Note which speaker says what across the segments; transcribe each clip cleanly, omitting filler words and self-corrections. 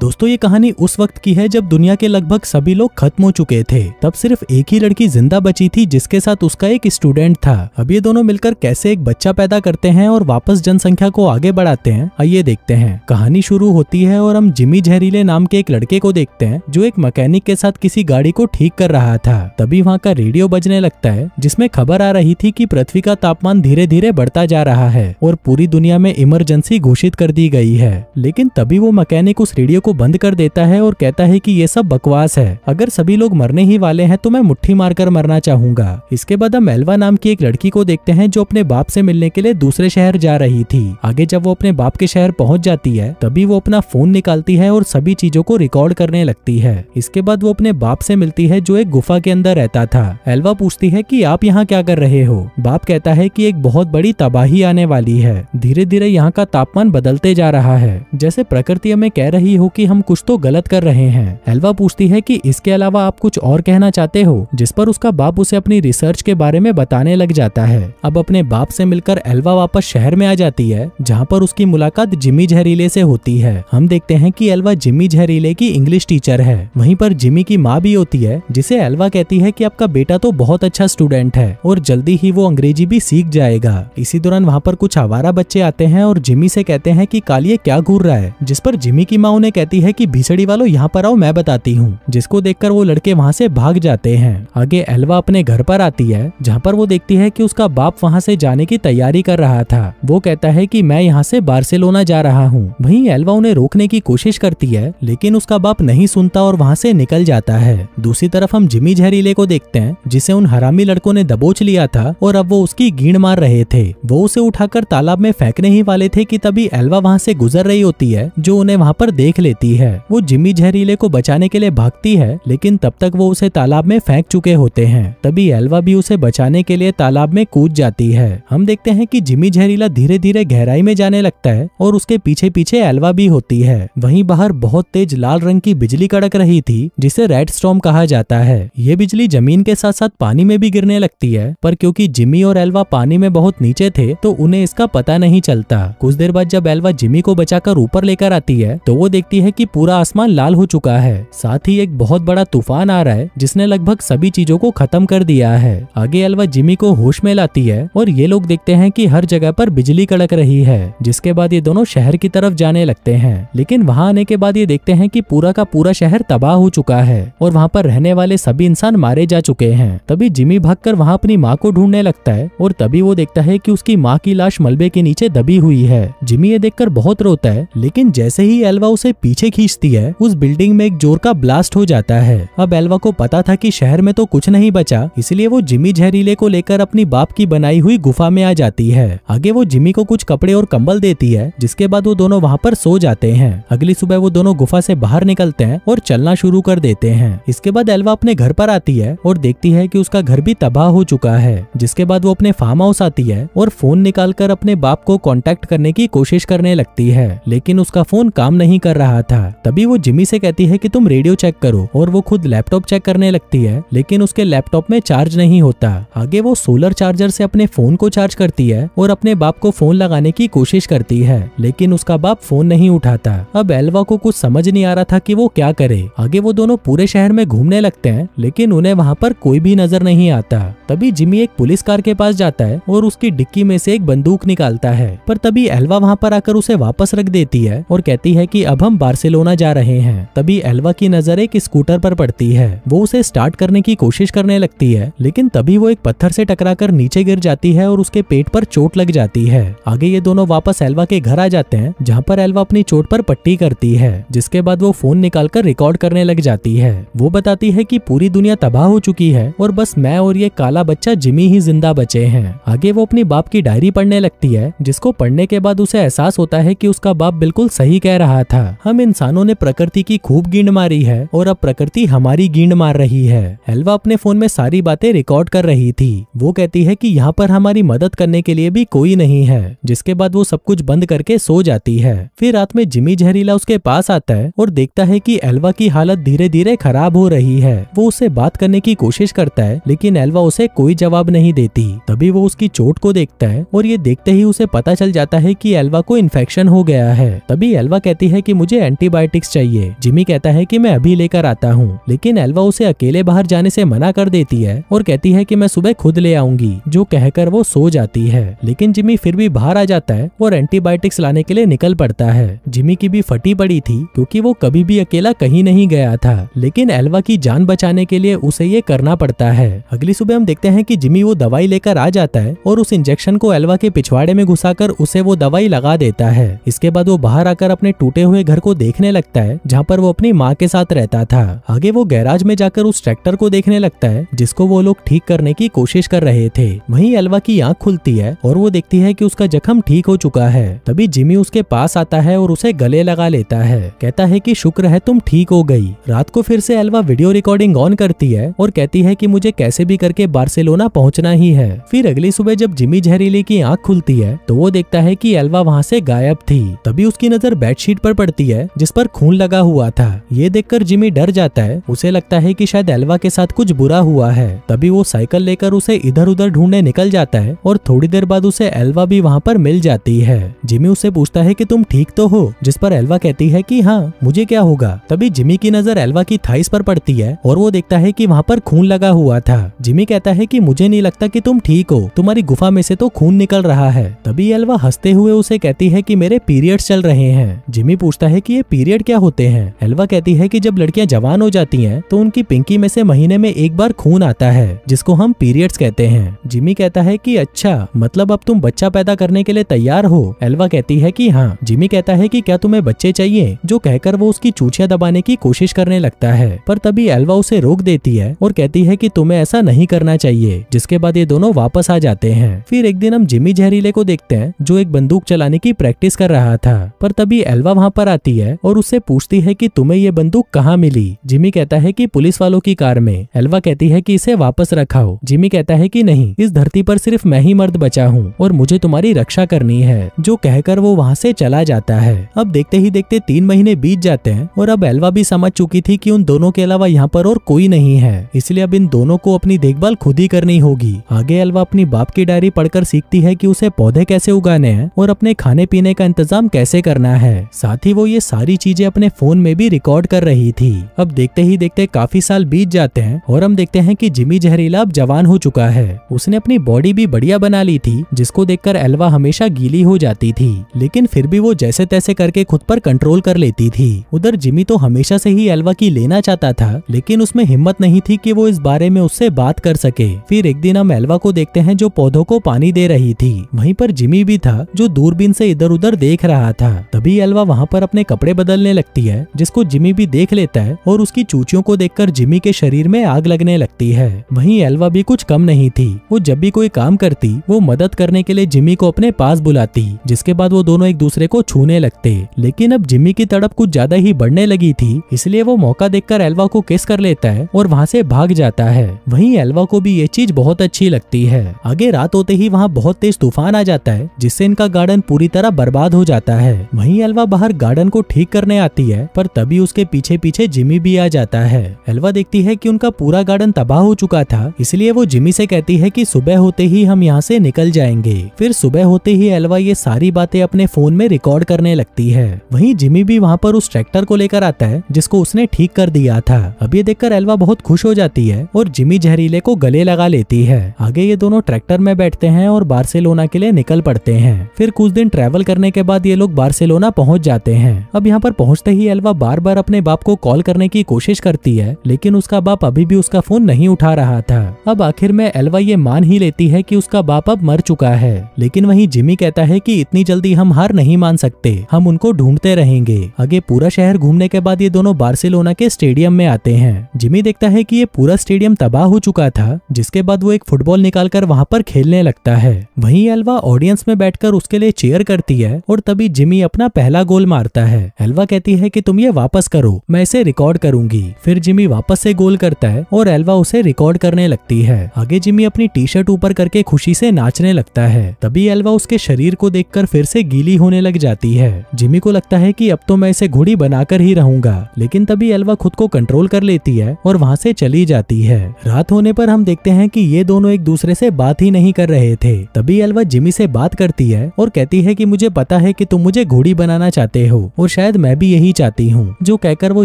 Speaker 1: दोस्तों ये कहानी उस वक्त की है जब दुनिया के लगभग सभी लोग खत्म हो चुके थे। तब सिर्फ एक ही लड़की जिंदा बची थी जिसके साथ उसका एक स्टूडेंट था। अब ये दोनों मिलकर कैसे एक बच्चा पैदा करते हैं और वापस जनसंख्या को आगे बढ़ाते हैं, आइए देखते हैं। कहानी शुरू होती है और हम जिमी जहरीले नाम के एक लड़के को देखते हैं जो एक मैकेनिक के साथ किसी गाड़ी को ठीक कर रहा था। तभी वहाँ का रेडियो बजने लगता है जिसमें खबर आ रही थी कि पृथ्वी का तापमान धीरे धीरे बढ़ता जा रहा है और पूरी दुनिया में इमरजेंसी घोषित कर दी गई है। लेकिन तभी वो मैकेनिक उस रेडियो को बंद कर देता है और कहता है कि ये सब बकवास है, अगर सभी लोग मरने ही वाले हैं तो मैं मुट्ठी मारकर मरना चाहूंगा। इसके बाद हम एल्वा नाम की एक लड़की को देखते हैं जो अपने बाप से मिलने के लिए दूसरे शहर जा रही थी। आगे जब वो अपने बाप के शहर पहुंच जाती है तभी वो अपना फोन निकालती है और सभी चीजों को रिकॉर्ड करने लगती है। इसके बाद वो अपने बाप से मिलती है जो एक गुफा के अंदर रहता था। एल्वा पूछती है कि आप यहाँ क्या कर रहे हो। बाप कहता है कि एक बहुत बड़ी तबाही आने वाली है, धीरे धीरे यहाँ का तापमान बदलते जा रहा है, जैसे प्रकृति हमें कह रही हो कि हम कुछ तो गलत कर रहे हैं। एल्वा पूछती है कि इसके अलावा आप कुछ और कहना चाहते हो, जिस पर उसका बाप उसे अपनी रिसर्च के बारे में बताने लग जाता है। अब अपने बाप से मिलकर एल्वा वापस शहर में आ जाती है जहाँ पर उसकी मुलाकात जिमी जहरीले से होती है। हम देखते हैं कि एल्वा जिमी जहरीले की इंग्लिश टीचर है। वहीं पर जिमी की माँ भी होती है जिसे एल्वा कहती है कि आपका बेटा तो बहुत अच्छा स्टूडेंट है और जल्दी ही वो अंग्रेजी भी सीख जाएगा। इसी दौरान वहाँ पर कुछ आवारा बच्चे आते हैं और जिमी से कहते हैं कि कालिए क्या घूर रहा है, जिस पर जिमी की माँ उन्हें कहती है कि भीसड़ी वालों यहाँ पर आओ, मैं बताती हूँ। जिसको देखकर वो लड़के वहाँ से भाग जाते हैं। आगे एल्वा अपने घर पर आती है जहाँ पर वो देखती है कि उसका बाप वहाँ से जाने की तैयारी कर रहा था। वो कहता है कि मैं यहाँ से बार्सिलोना जा रहा हूँ। वहीं एल्वा उन्हें रोकने की कोशिश करती है लेकिन उसका बाप नहीं सुनता और वहाँ से निकल जाता है। दूसरी तरफ हम जिमी जहरीले को देखते हैं जिसे उन हरामी लड़कों ने दबोच लिया था और अब वो उसकी गींड मार रहे थे। वो उसे उठाकर तालाब में फेंकने ही वाले थे कि तभी एल्वा वहाँ से गुजर रही होती है जो उन्हें वहाँ पर देख लेती है। वो जिमी जहरीले को बचाने के लिए भागती है लेकिन तब तक वो उसे तालाब में फेंक चुके होते हैं। तभी एल्वा भी उसे बचाने के लिए तालाब में कूद जाती है। हम देखते हैं कि जिमी जहरीला धीरे धीरे गहराई में जाने लगता है और उसके पीछे पीछे एल्वा भी होती है। वहीं बाहर बहुत तेज लाल रंग की बिजली कड़क रही थी जिसे रेड स्टॉर्म कहा जाता है। ये बिजली जमीन के साथ साथ पानी में भी गिरने लगती है, पर क्योंकि जिमी और एल्वा पानी में बहुत नीचे थे तो उन्हें इसका पता नहीं चलता। कुछ देर बाद जब एल्वा जिमी को बचाकर ऊपर लेकर आती है तो वो देखती है कि पूरा आसमान लाल हो चुका है, साथ ही एक बहुत बड़ा तूफान आ रहा है जिसने लगभग सभी चीजों को खत्म कर दिया है। आगे एल्वा जिमी को होश में लाती है और ये लोग देखते हैं कि हर जगह पर बिजली कड़क रही है। जिसके बाद ये दोनों शहर की तरफ जाने लगते हैं, लेकिन वहाँ आने के बाद ये देखते हैं कि पूरा का पूरा शहर तबाह हो चुका है और वहाँ पर रहने वाले सभी इंसान मारे जा चुके हैं। तभी जिमी भागकर वहाँ अपनी माँ को ढूंढने लगता है और तभी वो देखता है कि उसकी माँ की लाश मलबे के नीचे दबी हुई है। जिमी ये देखकर बहुत रोता है, लेकिन जैसे ही एल्वा उसे पीछे खींचती है उस बिल्डिंग में एक जोर का ब्लास्ट हो जाता है। अब एल्वा को पता था कि शहर में तो कुछ नहीं बचा, इसलिए वो जिमी जहरीले को लेकर अपनी बाप की बनाई हुई गुफा में आ जाती है। आगे वो जिमी को कुछ कपड़े और कंबल देती है, जिसके बाद वो दोनों वहाँ पर सो जाते हैं। अगली सुबह वो दोनों गुफा से बाहर निकलते हैं और चलना शुरू कर देते हैं। इसके बाद एल्वा अपने घर पर आती है और देखती है कि उसका घर भी तबाह हो चुका है। जिसके बाद वो अपने फार्म हाउस आती है और फोन निकालकर अपने बाप को कांटेक्ट करने की कोशिश करने लगती है, लेकिन उसका फोन काम नहीं कर रहा था। तभी वो जिमी से कहती है कि तुम रेडियो चेक करो और वो खुद लैपटॉप चेक करने लगती है, लेकिन उसके लैपटॉप में चार्ज नहीं होता। आगे वो सोलर चार्जर से अपने फोन को चार्ज करती है और अपने बाप को फोन लगाने की कोशिश करती है, लेकिन उसका बाप फोन नहीं उठाता। अब एल्वा को कुछ समझ नहीं आ रहा था कि वो क्या करे। आगे वो दोनों पूरे शहर में घूमने लगते हैं, लेकिन उन्हें वहाँ पर कोई भी नजर नहीं आता। तभी जिमी एक पुलिस कार के पास जाता है और उसकी डिक्की में से एक बंदूक निकालता है, पर तभी एल्वा वहाँ पर आकर उसे वापस रख देती है और कहती है कि अब हम बार्सिलोना जा रहे हैं। तभी एल्वा की नजर एक स्कूटर पर पड़ती है। वो उसे स्टार्ट करने की कोशिश करने लगती है, लेकिन तभी वो एक पत्थर से टकराकर नीचे गिर जाती है और उसके पेट पर चोट लग जाती है। आगे ये दोनों वापस एल्वा के घर आ जाते हैं, जहाँ पर एल्वा अपनी चोट पर पट्टी करती है। जिसके बाद वो फोन निकालकर रिकॉर्ड करने लग जाती है। वो बताती है कि पूरी दुनिया तबाह हो चुकी है और बस मैं और ये काला बच्चा जिमी ही जिंदा बचे हैं। आगे वो अपनी बाप की डायरी पढ़ने लगती है, जिसको पढ़ने के बाद उसे एहसास होता है कि उसका बाप बिल्कुल सही कह रहा था। हम इंसानों ने प्रकृति की खूब गींड मारी है और अब प्रकृति हमारी गींड मार रही है। एल्वा अपने फोन में सारी बातें रिकॉर्ड कर रही थी। वो कहती है कि यहाँ पर हमारी मदद करने के लिए भी कोई नहीं है। जिसके बाद वो सब कुछ बंद करके सो जाती है। फिर रात में जिमी जहरीला उसके पास आता है और देखता है कि एल्वा की हालत धीरे धीरे खराब हो रही है। वो उससे बात करने की कोशिश करता है, लेकिन एल्वा उसे कोई जवाब नहीं देती। तभी वो उसकी चोट को देखता है और ये देखते ही उसे पता चल जाता है कि एल्वा को इन्फेक्शन हो गया है। तभी एल्वा कहती है कि मुझे एंटीबायोटिक्स चाहिए। जिमी कहता है कि मैं अभी लेकर आता हूँ, लेकिन एल्वा उसे अकेले बाहर जाने से मना कर देती है और कहती है कि मैं सुबह खुद ले आऊंगी, जो कहकर वो सो जाती है। लेकिन जिमी फिर भी बाहर आ जाता है और एंटीबायोटिक्स लाने के लिए निकल पड़ता है। जिमी की भी फटी पड़ी थी क्योंकि वो कभी भी अकेला कहीं नहीं गया था, लेकिन एल्वा की जान बचाने के लिए उसे ये करना पड़ता है। अगली सुबह हम देखते हैं कि जिमी वो दवाई लेकर आ जाता है और उस इंजेक्शन को एल्वा के पिछवाड़े में घुसाकर उसे वो दवाई लगा देता है। इसके बाद वो बाहर आकर अपने टूटे हुए घर को देखने लगता है जहाँ पर वो अपनी माँ के साथ रहता था। आगे वो गैराज में जाकर उस ट्रैक्टर को देखने लगता है जिसको वो लोग ठीक करने की कोशिश कर रहे थे। वहीं एल्वा की आंख खुलती है और वो देखती है कि उसका जख्म ठीक हो चुका है। तभी जिमी उसके पास आता है और उसे गले लगा लेता है। कहता है कि शुक्र है तुम ठीक हो गई। रात को फिर से एल्वा वीडियो रिकॉर्डिंग ऑन करती है और कहती है कि मुझे कैसे भी करके बार्सिलोना पहुंचना ही है। फिर अगली सुबह जब जिमी जहरीले की आंख खुलती है तो वो देखता है कि एल्वा वहाँ से गायब थी। तभी उसकी नजर बेडशीट पर पड़ती है जिस पर खून लगा हुआ था। ये देखकर जिमी डर जाता है। उसे लगता है कि शायद एल्वा के साथ कुछ बुरा हुआ है। तभी वो साइकिल लेकर उसे इधर उधर ढूंढने निकल जाता है और थोड़ी देर बाद उसे एल्वा भी वहाँ पर मिल जाती है। जिमी उससे पूछता है कि तुम ठीक तो हो, जिस पर एल्वा कहती है कि हाँ, मुझे क्या होगा। तभी जिमी की नजर एल्वा की थाइस पर पड़ती है और वो देखता है कि वहाँ पर खून लगा हुआ था। जिमी कहता है कि मुझे नहीं लगता कि तुम ठीक हो, तुम्हारी गुफा में से तो खून निकल रहा है। तभी एल्वा हंसते हुए उसे कहती है कि मेरे पीरियड्स चल रहे हैं। जिमी पूछता है कि ये पीरियड क्या होते हैं। एल्वा कहती है कि जब लड़कियां जवान हो जाती हैं तो उनकी पिंकी में से महीने में एक बार खून आता है जिसको हम पीरियड्स कहते हैं। जिमी कहता है कि अच्छा, मतलब अब तुम बच्चा पैदा करने के लिए तैयार हो। एल्वा कहती है कि हाँ। जिमी कहता है कि क्या तुम्हें बच्चे चाहिए, जो कहकर वो उसकी चूंछियां दबाने की कोशिश करने लगता है, पर तभी एल्वा उसे रोक देती है और कहती है कि तुम्हें ऐसा नहीं करना चाहिए। जिसके बाद ये दोनों वापस आ जाते हैं। फिर एक दिन हम जिमी जहरीले को देखते हैं जो एक बंदूक चलाने की प्रैक्टिस कर रहा था, पर तभी एल्वा वहाँ पर आती है और उससे पूछती है कि तुम्हें ये बंदूक कहाँ मिली। जिमी कहता है कि पुलिस वालों की कार में। एल्वा कहती है कि इसे वापस रखाओ। जिमी कहता है कि नहीं, इस धरती पर सिर्फ मैं ही मर्द बचा हूँ और मुझे तुम्हारी रक्षा करनी है, जो कहकर वो वहाँ से चला जाता है। अब देखते ही देखते 3 महीने बीत जाते हैं और अब एल्वा भी समझ चुकी थी कि उन दोनों के अलावा यहाँ पर और कोई नहीं है, इसलिए अब इन दोनों को अपनी देखभाल खुद ही करनी होगी। आगे एल्वा अपनी बाप की डायरी पढ़कर सीखती है कि उसे पौधे कैसे उगाने हैं और अपने खाने पीने का इंतजाम कैसे करना है। साथ ही वो ये सारी चीजें अपने फोन में भी रिकॉर्ड कर रही थी। अब देखते ही देखते काफी साल बीत जाते हैं और हम देखते हैं कि जिमी जहरीला अब जवान हो चुका है। उसने अपनी बॉडी भी बढ़िया बना ली थी, जिसको देखकर एल्वा हमेशा गीली हो जाती थी, लेकिन फिर भी वो जैसे तैसे करके खुद पर कंट्रोल कर लेती थी। उधर जिमी तो हमेशा से ही एल्वा की लेना चाहता था, लेकिन उसमें हिम्मत नहीं थी कि वो इस बारे में उससे बात कर सके। फिर एक दिन हम एल्वा को देखते हैं जो पौधों को पानी दे रही थी। वहीं पर जिमी भी था जो दूरबीन से इधर उधर देख रहा था। तभी एल्वा वहाँ पर अपने कपड़े बदलने लगती है, जिसको जिमी भी देख लेता है और उसकी चूचियों को देखकर जिमी के शरीर में आग लगने लगती है। वहीं एल्वा भी कुछ कम नहीं थी। वो जब भी कोई काम करती वो मदद करने के लिए जिमी को अपने पास बुलाती, जिसके बाद वो दोनों एक दूसरे को छूने लगते। लेकिन अब जिमी की तड़प कुछ ज्यादा ही बढ़ने लगी थी, इसलिए वो मौका देखकर एल्वा को किस कर लेता है और वहाँ से भाग जाता है। वहीं एल्वा को भी ये चीज बहुत अच्छी लगती है। आगे रात होते ही वहाँ बहुत तेज तूफान आ जाता है, जिससे इनका गार्डन पूरी तरह बर्बाद हो जाता है। वहीं एल्वा बाहर गार्डन को ठीक करने आती है, पर तभी उसके पीछे पीछे जिमी भी आ जाता है। एल्वा देखती है कि उनका पूरा गार्डन तबाह हो चुका था, इसलिए वो जिमी से कहती है कि सुबह होते ही हम यहाँ से निकल जाएंगे। फिर सुबह होते ही एल्वा ये सारी बातें अपने फोन में रिकॉर्ड करने लगती है। वहीं जिमी भी वहाँ पर उस ट्रैक्टर को लेकर आता है जिसको उसने ठीक कर दिया था। अब ये देखकर एल्वा बहुत खुश हो जाती है और जिमी जहरीले को गले लगा लेती है। आगे ये दोनों ट्रैक्टर में बैठते हैं और बार्सिलोना के लिए निकल पड़ते हैं। फिर कुछ दिन ट्रैवल करने के बाद ये लोग बार्सिलोना पहुंच जाते हैं। अब यहाँ पर पहुंचते ही एल्वा बार बार अपने बाप को कॉल करने की कोशिश करती है, लेकिन उसका बाप अभी भी उसका फोन नहीं उठा रहा था। अब आखिर में एल्वा ये मान ही लेती है कि उसका बाप अब मर चुका है, लेकिन वहीं जिमी कहता है कि इतनी जल्दी हम हार नहीं मान सकते, हम उनको ढूंढते रहेंगे। आगे पूरा शहर घूमने के बाद ये दोनों बार्सिलोना के स्टेडियम में आते हैं। जिमी देखता है कि ये पूरा स्टेडियम तबाह हो चुका था, जिसके बाद वो एक फुटबॉल निकालकर वहाँ पर खेलने लगता है। वहीं एल्वा ऑडियंस में बैठकर उसके लिए चीयर करती है और तभी जिमी अपना पहला गोल मारता है। एल्वा कहती है कि तुम ये वापस करो, मैं इसे रिकॉर्ड करूंगी। फिर जिमी वापस से गोल करता है और एल्वा उसे रिकॉर्ड करने लगती है। आगे जिमी अपनी टी शर्ट ऊपर करके खुशी से नाचने लगता है। तभी एल्वा उसके शरीर को देखकर फिर से गीली होने लग जाती है। जिमी को लगता है कि अब तो मैं इसे घोड़ी बनाकर ही रहूंगा, लेकिन तभी एल्वा खुद को कंट्रोल कर लेती है और वहाँ से चली जाती है। रात होने पर हम देखते हैं कि ये दोनों एक दूसरे से बात ही नहीं कर रहे थे। तभी एल्वा जिमी से बात करती है और कहती है कि मुझे पता है कि तुम मुझे घोड़ी बनाना चाहते हो और शायद शायद मैं भी यही चाहती हूँ, जो कहकर वो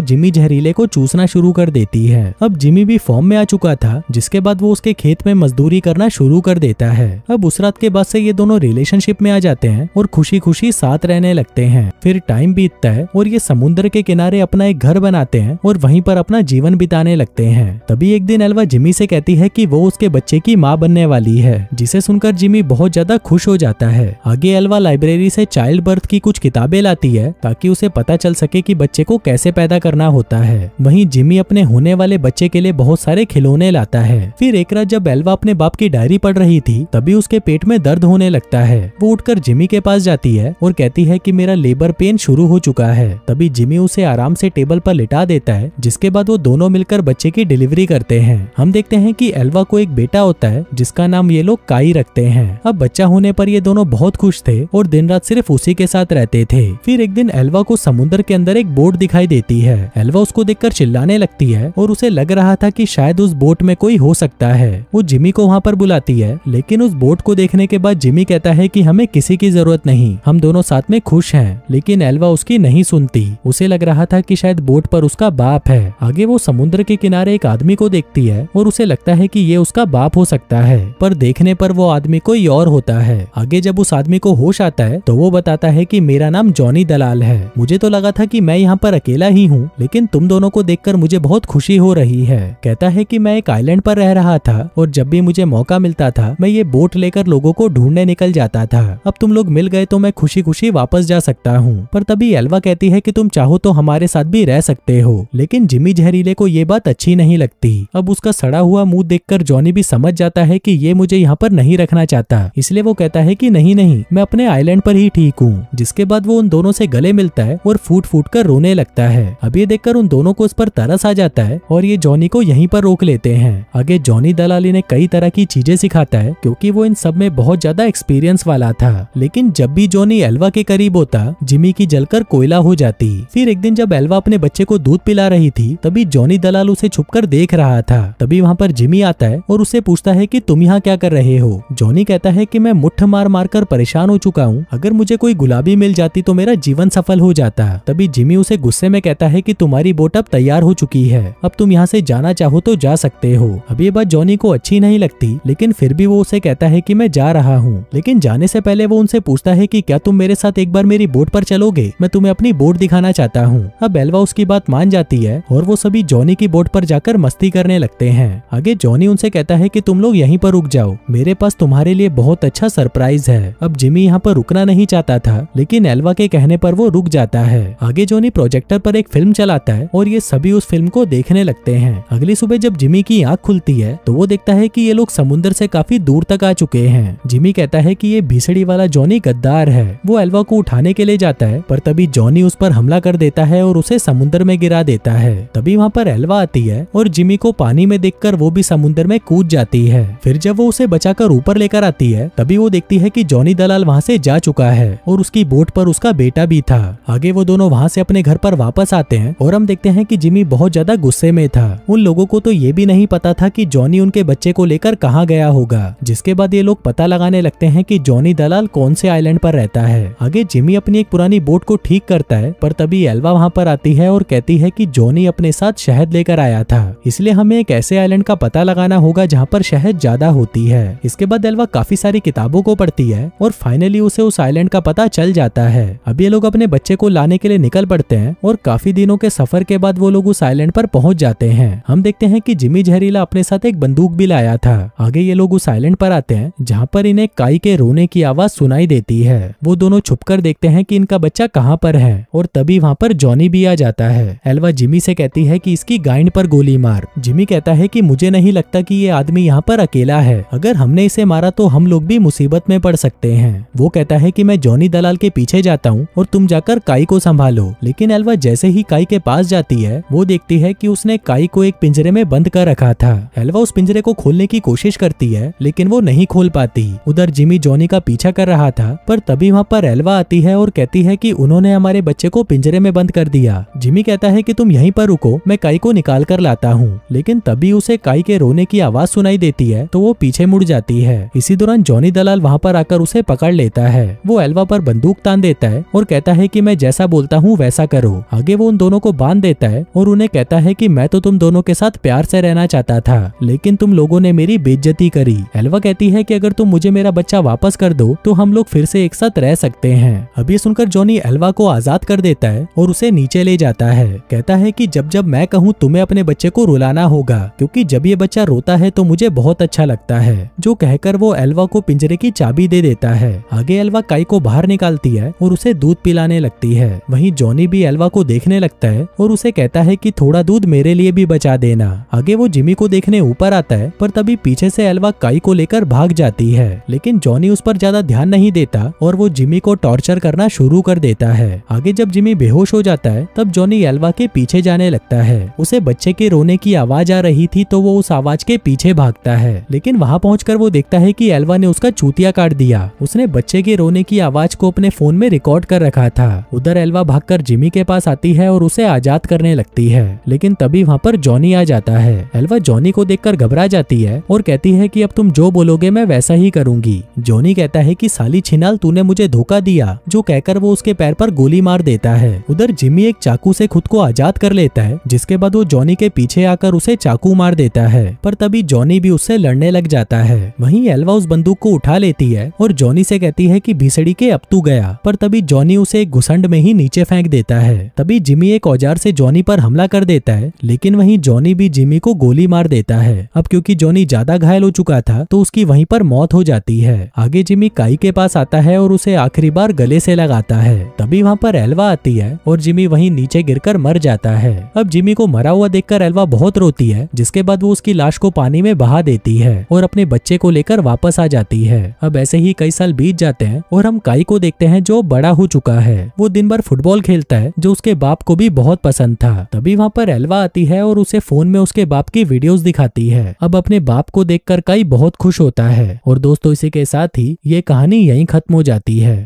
Speaker 1: जिमी जहरीले को चूसना शुरू कर देती है। अब जिमी भी फॉर्म में आ चुका था, जिसके बाद वो उसके खेत में मजदूरी करना शुरू कर देता है। अब उस रात के बाद से ये दोनों रिलेशनशिप में आ जाते हैं और खुशी खुशी साथ रहने लगते हैं। फिर टाइम बीतता है और ये समुद्र के किनारे अपना एक घर बनाते हैं और वहीं पर अपना जीवन बिताने लगते हैं। तभी एक दिन एल्वा जिमी से कहती है कि वो उसके बच्चे की माँ बनने वाली है, जिसे सुनकर जिमी बहुत ज्यादा खुश हो जाता है। आगे एल्वा लाइब्रेरी से चाइल्ड बर्थ की कुछ किताबें लाती है ताकि उसे पता चल सके कि बच्चे को कैसे पैदा करना होता है। वहीं जिमी अपने होने वाले बच्चे के लिए बहुत सारे खिलौने लाता है। फिर एक रात जब एल्वा अपने बाप की डायरी पढ़ रही थी, तभी उसके पेट में दर्द होने लगता है। वो उठकर जिमी के पास जाती है और कहती है कि मेरा लेबर पेन शुरू हो चुका है। तभी जिमी उसे आराम से टेबल पर लिटा देता है, जिसके बाद वो दोनों मिलकर बच्चे की डिलीवरी करते हैं। हम देखते हैं कि एल्वा को एक बेटा होता है, जिसका नाम ये लोग काई रखते हैं। अब बच्चा होने पर ये दोनों बहुत खुश थे और दिन रात सिर्फ उसी के साथ रहते थे। फिर एक दिन एल्वा को समुद्र के अंदर एक बोट दिखाई देती है। एल्वा उसको देखकर चिल्लाने लगती है और उसे लग रहा था कि शायद उस बोट में कोई हो सकता है। वो जिमी को वहाँ पर बुलाती है, लेकिन उस बोट को देखने के बाद जिमी कहता है कि हमें किसी की जरूरत नहीं, हम दोनों साथ में खुश हैं। लेकिन एल्वा उसकी नहीं सुनती। उसे लग रहा था कि शायद बोट पर उसका बाप है। आगे वो समुद्र के किनारे एक आदमी को देखती है और उसे लगता है कि ये उसका बाप हो सकता है, पर देखने पर वो आदमी कोई और होता है। आगे जब उस आदमी को होश आता है तो वो बताता है कि मेरा नाम जॉनी दलाल है। मुझे तो लगा था कि मैं यहाँ पर अकेला ही हूँ, लेकिन तुम दोनों को देखकर मुझे बहुत खुशी हो रही है। कहता है कि मैं एक आइलैंड पर रह रहा था और जब भी मुझे मौका मिलता था मैं ये बोट लेकर लोगों को ढूंढने निकल जाता था। अब तुम लोग मिल गए तो मैं खुशी खुशी वापस जा सकता हूँ। पर तभी एल्वा कहती है कि तुम चाहो तो हमारे साथ भी रह सकते हो, लेकिन जिमी जहरीले को ये बात अच्छी नहीं लगती। अब उसका सड़ा हुआ मुंह देखकर जॉनी भी समझ जाता है कि ये मुझे यहाँ पर नहीं रखना चाहता, इसलिए वो कहता है कि नहीं नहीं, मैं अपने आइलैंड पर ही ठीक हूँ। जिसके बाद वो उन दोनों से गले मिलता है और फूट फूट कर रोने लगता है। अब ये देखकर उन दोनों को उस पर तरस आ जाता है और ये जॉनी को यहीं पर रोक लेते हैं। आगे जॉनी दलाल इन्हें कई तरह की चीजें सिखाता है, क्योंकि वो इन सब में बहुत ज्यादा एक्सपीरियंस वाला था। लेकिन जब भी जॉनी एल्वा के करीब होता, जिमी की जलकर कोयला हो जाती। फिर एक दिन जब एल्वा अपने बच्चे को दूध पिला रही थी, तभी जॉनी दलाल उसे छुपकर देख रहा था। तभी वहाँ पर जिमी आता है और उससे पूछता है कि तुम यहाँ क्या कर रहे हो। जॉनी कहता है कि मैं मुट्ठ मार मार कर परेशान हो चुका हूँ, अगर मुझे कोई गुलाबी मिल जाती तो मेरा जीवन सफल हो जाता। तभी जिमी उसे गुस्से में कहता है कि तुम्हारी बोट अब तैयार हो चुकी है, अब तुम यहाँ से जाना चाहो तो जा सकते हो। अब ये बात जॉनी को अच्छी नहीं लगती, लेकिन फिर भी वो उसे कहता है कि मैं जा रहा हूँ। लेकिन जाने से पहले वो उनसे पूछता है कि क्या तुम मेरे साथ एक बार मेरी बोट पर चलोगे, मैं तुम्हें अपनी बोट दिखाना चाहता हूँ। अब एल्वा उसकी बात मान जाती है और वो सभी जॉनी की बोट पर जाकर मस्ती करने लगते हैं। आगे जॉनी उनसे कहता है कि तुम लोग यहीं पर रुक जाओ, मेरे पास तुम्हारे लिए बहुत अच्छा सरप्राइज है। अब जिमी यहाँ पर रुकना नहीं चाहता था, लेकिन एल्वा के कहने पर वो रुक जाता है। आगे जॉनी प्रोजेक्टर पर एक फिल्म चलाता है और ये सभी उस फिल्म को देखने लगते हैं। अगली सुबह जब जिमी की आंख खुलती है तो वो देखता है कि ये लोग समुद्र से काफी दूर तक आ चुके हैं। जिमी कहता है कि ये भीसड़ी वाला जॉनी गद्दार है। वो एल्वा को उठाने के लिए जाता है, पर तभी जॉनी उस पर हमला कर देता है और उसे समुद्र में गिरा देता है। तभी वहाँ पर एल्वा आती है और जिमी को पानी में देखकर वो भी समुद्र में कूद जाती है। फिर जब वो उसे बचाकर ऊपर लेकर आती है, तभी वो देखती है कि जॉनी दलाल वहाँ से जा चुका है और उसकी बोट पर उसका बेटा भी था। आगे वो दोनों वहाँ से अपने घर पर वापस आते हैं और हम देखते हैं कि जिमी बहुत ज्यादा गुस्से में था। उन लोगों को तो ये भी नहीं पता था कि जॉनी उनके बच्चे को लेकर कहाँ गया होगा। जिसके बाद ये लोग पता लगाने लगते हैं कि जॉनी दलाल कौन से आइलैंड पर रहता है। आगे जिमी अपनी एक पुरानी बोट को ठीक करता है, पर तभी एल्वा वहाँ पर आती है और कहती है कि जॉनी अपने साथ शहद लेकर आया था, इसलिए हमें एक ऐसे आइलैंड का पता लगाना होगा जहाँ पर शहद ज्यादा होती है। इसके बाद एल्वा काफी सारी किताबों को पढ़ती है और फाइनली उसे उस आइलैंड का पता चल जाता है। अब ये लोग अपने बच्चे को लाने के लिए निकल पड़ते हैं और काफी दिनों के सफर के बाद वो लोग उस आइलैंड पर पहुंच जाते हैं। हम देखते हैं कि जिमी जहरीला अपने साथ एक बंदूक भी लाया था। आगे ये लोग उस आइलैंड पर आते हैं जहाँ पर इन्हें काई के रोने की आवाज सुनाई देती है। वो दोनों छुपकर देखते हैं कि इनका बच्चा कहाँ पर है और तभी वहाँ पर जॉनी भी आ जाता है। एल्वा जिमी से कहती है कि इसकी गाइड पर गोली मार। जिमी कहता है कि मुझे नहीं लगता कि ये आदमी यहाँ पर अकेला है, अगर हमने इसे मारा तो हम लोग भी मुसीबत में पड़ सकते हैं। वो कहता है कि मैं जॉनी दलाल के पीछे जाता हूँ और तुम जाकर काई को संभालो। लेकिन एल्वा जैसे ही काई के पास जाती है, वो देखती है कि उसने काई को एक पिंजरे में बंद कर रखा था। एल्वा उस पिंजरे को खोलने की कोशिश करती है, लेकिन वो नहीं खोल पाती। उधर जिमी जॉनी का पीछा कर रहा था, पर तभी वहाँ पर एल्वा आती है और कहती है कि उन्होंने हमारे बच्चे को पिंजरे में बंद कर दिया। जिमी कहता है कि तुम यहीं पर रुको, मैं काई को निकाल कर लाता हूँ। लेकिन तभी उसे काई के रोने की आवाज सुनाई देती है, तो वो पीछे मुड़ जाती है। इसी दौरान जॉनी दलाल वहाँ पर आकर उसे पकड़ लेता है। वो एल्वा पर बंदूक तान देता है और कहता है कि मैं जैसा बोलता हूँ वैसा करो। आगे वो उन दोनों को बांध देता है और उन्हें कहता है कि मैं तो तुम दोनों के साथ प्यार से रहना चाहता था, लेकिन तुम लोगों ने मेरी बेइज्जती करी। एल्वा कहती है कि अगर तुम मुझे मेरा बच्चा वापस कर दो तो हम लोग फिर से एक साथ रह सकते हैं। अब ये सुनकर जॉनी एल्वा को आजाद कर देता है और उसे नीचे ले जाता है। कहता है कि जब जब मैं कहूँ तुम्हें अपने बच्चे को रुलाना होगा, क्योंकि जब ये बच्चा रोता है तो मुझे बहुत अच्छा लगता है। जो कहकर वो एल्वा को पिंजरे की चाबी दे देता है। आगे एल्वा काई को बाहर निकालती है और उसे दूध पिलाने लगती है। वहीं जॉनी भी एल्वा को देखने लगता है और उसे कहता है कि थोड़ा दूध मेरे लिए भी बचा देना। आगे वो जिमी को देखने ऊपर आता है, पर तभी पीछे से एल्वा काई को लेकर भाग जाती है, लेकिन जॉनी उस पर ज्यादा ध्यान नहीं देता और वो जिमी को टॉर्चर करना शुरू कर देता है। आगे जब जिमी बेहोश हो जाता है तब जॉनी एल्वा के पीछे जाने लगता है। उसे बच्चे के रोने की आवाज आ रही थी तो वो उस आवाज के पीछे भागता है, लेकिन वहां पहुंचकर वो देखता है कि एल्वा ने उसका चूतिया काट दिया। उसने बच्चे के रोने की आवाज को अपने फोन में रिकॉर्ड कर रखा था। उधर एल्वा भागकर जिमी के पास आती है और उसे आजाद करने लगती है, लेकिन तभी वहाँ पर जॉनी आ जाता है। एल्वा जॉनी को देखकर घबरा जाती है और कहती है कि अब तुम जो बोलोगे मैं वैसा ही करूंगी। जॉनी कहता है कि साली छिनाल तूने मुझे धोखा दिया, जो कहकर वो उसके पैर पर गोली मार देता है। उधर जिमी एक चाकू से खुद को आजाद कर लेता है, जिसके बाद वो जॉनी के पीछे आकर उसे चाकू मार देता है, पर तभी जॉनी भी उससे लड़ने लग जाता है। वहीं एल्वा उस बंदूक को उठा लेती है और जॉनी से कहती है कि भीसड़ी के अब तू गया, पर तभी जॉनी उसे एक घुसंड में ही नीचे फेंक देता है। तभी जिमी एक औजार से जॉनी पर हमला कर देता है, लेकिन वहीं जॉनी भी जिमी को गोली मार देता है। अब क्योंकि जॉनी ज्यादा घायल हो चुका था तो उसकी वहीं पर मौत हो जाती है। आगे जिमी काई के पास आता है और उसे आखिरी बार गले से लगाता है। तभी वहाँ पर एल्वा आती है और जिमी वहीं नीचे गिरकर मर जाता है। अब जिमी को मरा हुआ देखकर एल्वा बहुत रोती है, जिसके बाद वो उसकी लाश को पानी में बहा देती है और अपने बच्चे को लेकर वापस आ जाती है। अब ऐसे ही कई साल बीत जाते हैं और हम काई को देखते हैं जो बड़ा हो चुका है। वो दिन भर फुटबॉल खेलता है, जो उसके बाप को भी बहुत पसंद था। तभी वहाँ पर एल्वा आती है और उसे फोन में उसके बाप की वीडियोस दिखाती है। अब अपने बाप को देखकर काई बहुत खुश होता है। और दोस्तों इसी के साथ ही ये कहानी यहीं खत्म हो जाती है।